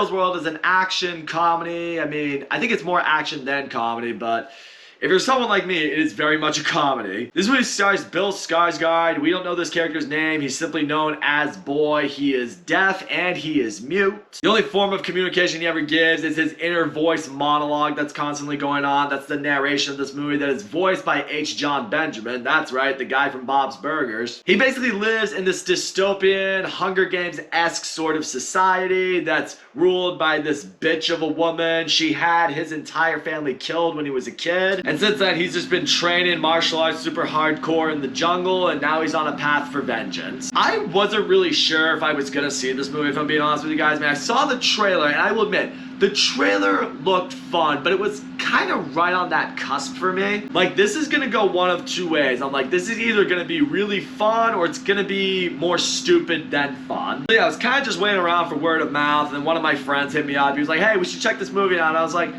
Kills World is an action comedy. I mean, I think it's more action than comedy, but if you're someone like me, it is very much a comedy. This movie stars Bill Skarsgard. We don't know this character's name. He's simply known as Boy. He is deaf and he is mute. The only form of communication he ever gives is his inner voice monologue that's constantly going on. That's the narration of this movie that is voiced by Jon Benjamin. That's right, the guy from Bob's Burgers. He basically lives in this dystopian, Hunger Games-esque sort of society that's ruled by this bitch of a woman. She had his entire family killed when he was a kid. And since then, he's just been training martial arts super hardcore in the jungle, and now he's on a path for vengeance. I wasn't really sure if I was gonna see this movie, if I'm being honest with you guys. Man, I saw the trailer, and I will admit, the trailer looked fun, but it was kind of right on that cusp for me. Like, this is gonna go one of two ways. I'm like, this is either gonna be really fun, or it's gonna be more stupid than fun. So yeah, I was kind of just waiting around for word of mouth, and one of my friends hit me up. He was like, hey, we should check this movie out. And I was like,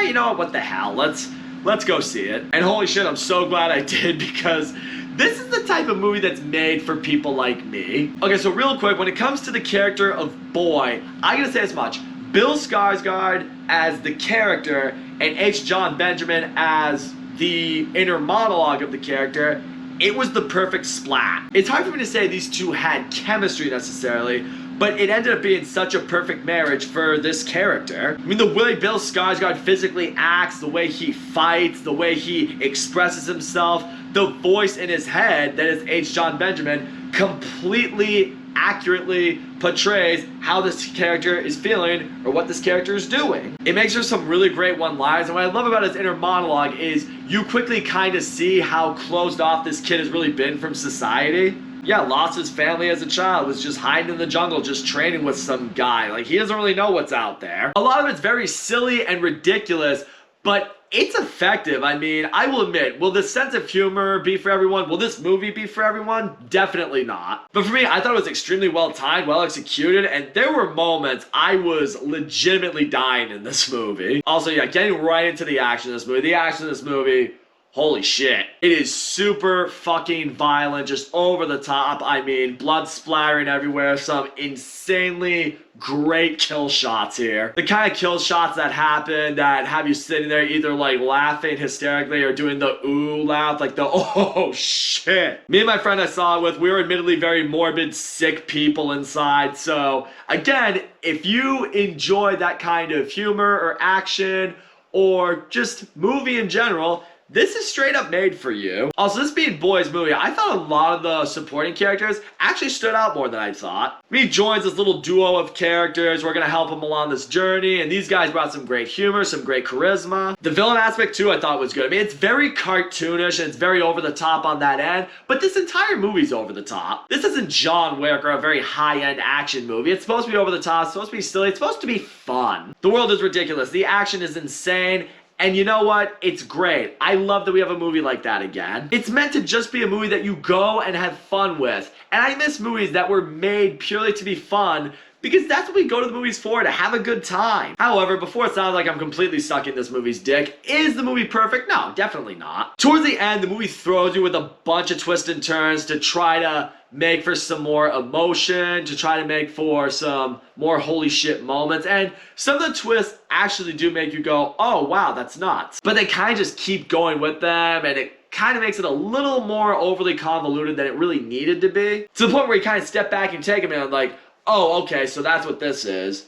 you know what the hell, let's go see it. And holy shit, I'm so glad I did, because this is the type of movie that's made for people like me. Okay, so real quick, when it comes to the character of Boy, I gotta say this much. Bill Skarsgard as the character and Jon Benjamin as the inner monologue of the character, it was the perfect splat. It's hard for me to say these two had chemistry necessarily, but it ended up being such a perfect marriage for this character. I mean, the way Bill Skarsgård physically acts, the way he fights, the way he expresses himself, the voice in his head that is Jon Benjamin completely accurately portrays how this character is feeling or what this character is doing. It makes for some really great one-liners, and what I love about his inner monologue is you quickly kind of see how closed off this kid has really been from society. Yeah, lost his family as a child, was just hiding in the jungle, just training with some guy. Like, he doesn't really know what's out there. A lot of it's very silly and ridiculous, but it's effective. I mean, I will admit, will this sense of humor be for everyone? Will this movie be for everyone? Definitely not. But for me, I thought it was extremely well timed, well executed, and there were moments I was legitimately dying in this movie. Also, yeah, getting right into the action of this movie. The action of this movie, holy shit. It is super fucking violent, just over the top. I mean, blood splattering everywhere, some insanely great kill shots here. The kind of kill shots that happen that have you sitting there either like laughing hysterically or doing the ooh laugh, like the oh shit. Me and my friend I saw it with, we were admittedly very morbid, sick people inside. So again, if you enjoy that kind of humor or action or just movie in general, this is straight up made for you. Also, this being Boy's movie, I thought a lot of the supporting characters actually stood out more than I thought. He joins this little duo of characters who are gonna help him along this journey, and these guys brought some great humor, some great charisma. The villain aspect too, I thought was good. I mean, it's very cartoonish and it's very over the top on that end, but this entire movie's over the top. This isn't John Wick or a very high-end action movie. It's supposed to be over the top, it's supposed to be silly, it's supposed to be fun. The world is ridiculous, the action is insane, and you know what? It's great. I love that we have a movie like that again. It's meant to just be a movie that you go and have fun with. And I miss movies that were made purely to be fun, because that's what we go to the movies for, to have a good time. However, before it sounds like I'm completely sucking this movie's dick, is the movie perfect? No, definitely not. Towards the end, the movie throws you with a bunch of twists and turns to try to make for some more emotion, to try to make for some more holy shit moments, and some of the twists actually do make you go, oh wow, that's nuts. But they kind of just keep going with them, and it kind of makes it a little more overly convoluted than it really needed to be. To the point where you kind of step back and take a minute, like, oh, okay, so that's what this is.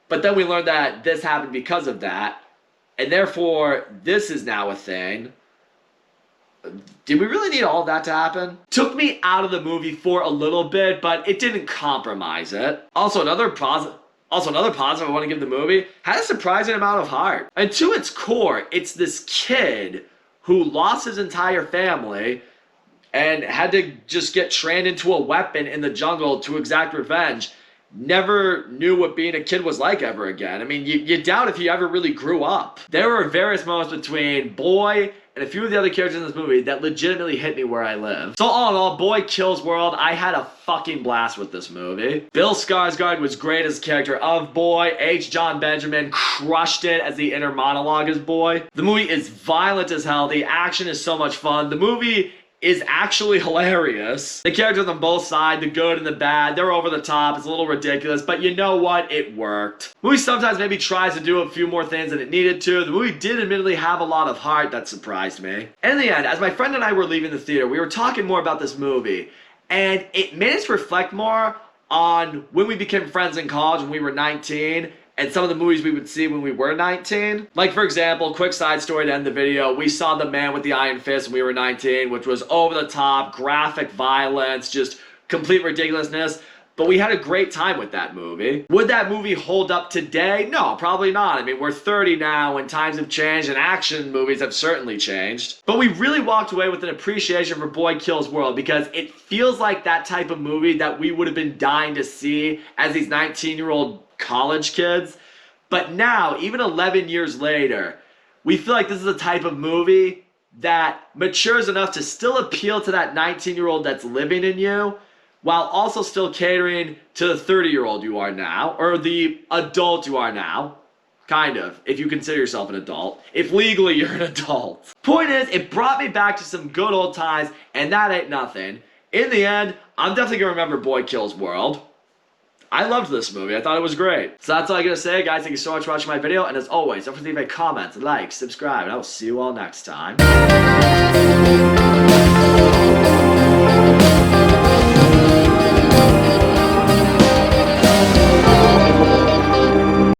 But then we learned that this happened because of that, and therefore this is now a thing. Did we really need all that to happen? Took me out of the movie for a little bit, but it didn't compromise it. Also, another positive I want to give the movie, had a surprising amount of heart. And to its core, it's this kid who lost his entire family and had to just get trained into a weapon in the jungle to exact revenge. Never knew what being a kid was like ever again. I mean, you doubt if he ever really grew up. There were various moments between Boy and a few of the other characters in this movie that legitimately hit me where I live. So all in all, Boy Kills World, I had a fucking blast with this movie. Bill Skarsgård was great as the character of Boy. Jon Benjamin crushed it as the inner monologue as Boy. The movie is violent as hell. The action is so much fun. The movie is actually hilarious. The characters on both sides, the good and the bad, they're over the top. It's a little ridiculous, but you know what? It worked. The movie sometimes maybe tries to do a few more things than it needed to. The movie did admittedly have a lot of heart that surprised me. And in the end, as my friend and I were leaving the theater, we were talking more about this movie, and it made us reflect more on when we became friends in college when we were 19, and some of the movies we would see when we were 19. Like, for example, quick side story to end the video, we saw The Man with the Iron Fist when we were 19, which was over the top, graphic violence, just complete ridiculousness. But we had a great time with that movie. Would that movie hold up today? No, probably not. I mean, we're 30 now and times have changed and action movies have certainly changed. But we really walked away with an appreciation for Boy Kills World because it feels like that type of movie that we would have been dying to see as these 19-year-old college kids. But now, even 11 years later, we feel like this is the type of movie that matures enough to still appeal to that 19-year-old that's living in you, while also still catering to the 30-year-old you are now, or the adult you are now. Kind of, if you consider yourself an adult. If legally you're an adult. Point is, it brought me back to some good old times, and that ain't nothing. In the end, I'm definitely gonna remember Boy Kills World. I loved this movie. I thought it was great. So that's all I gotta say, guys. Thank you so much for watching my video. And as always, don't forget to leave a comment, like, subscribe, and I will see you all next time.